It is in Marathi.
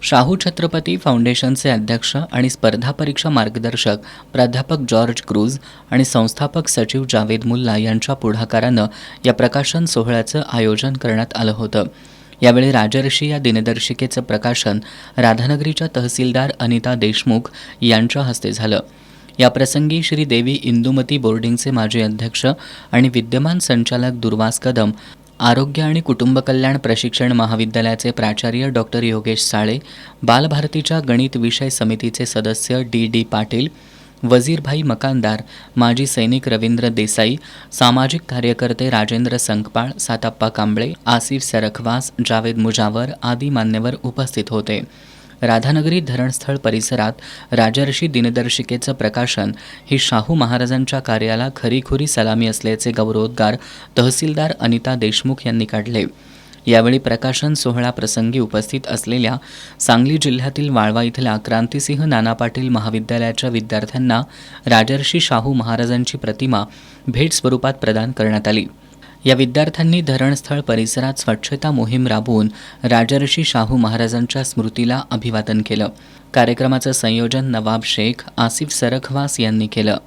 शाहू छत्रपती फाउंडेशनचे अध्यक्ष आणि स्पर्धा परीक्षा मार्गदर्शक प्राध्यापक जॉर्ज क्रूज आणि संस्थापक सचिव जावेद मुल्ला यांच्या पुढाकारानं या प्रकाशन सोहळ्याचं आयोजन करण्यात आलं होतं. यावेळी राजर्षी या दिनदर्शिकेचं प्रकाशन राधानगरीच्या तहसीलदार अनिता देशमुख यांच्या हस्ते झालं. याप्रसंगी श्रीदेवी इंदुमती बोर्डिंगचे माजी अध्यक्ष आणि विद्यमान संचालक दुर्वास कदम, आरोग्य आणि कुटुंब कल्याण प्रशिक्षण महाविद्यालयाचे प्राचार्य डॉक्टर योगेश साळे, बालभारतीच्या गणित विषय समितीचे सदस्य डी पाटील, वजीरभाई मकानदार, माजी सैनिक रवींद्र देसाई, सामाजिक कार्यकर्ते राजेंद्र संकपाळ, साताप्पा कांबळे, आसिफ सरखवास, जावेद मुजावर आदी मान्यवर उपस्थित होते. राधानगरी धरणस्थळ परिसरात राजर्षी दिनदर्शिकेचं प्रकाशन ही शाहू महाराजांच्या कार्याला खरीखुरी सलामी असल्याचे गौरवोद्गार तहसीलदार अनिता देशमुख यांनी काढले. यावेळी प्रकाशन सोहळ्याप्रसंगी उपस्थित असलेल्या सांगली जिल्ह्यातील वाळवा इथल्या क्रांतिसिंह नाना पाटील महाविद्यालयाच्या विद्यार्थ्यांना राजर्षी शाहू महाराजांची प्रतिमा भेट स्वरूपात प्रदान करण्यात आली. या विद्यार्थ्यांनी धरणस्थळ परिसरात स्वच्छता मोहीम राबवून राजर्षी शाहू महाराजांच्या स्मृतीला अभिवादन केलं. कार्यक्रमाचं संयोजन नवाब शेख, आसिफ सरखवास यांनी केलं.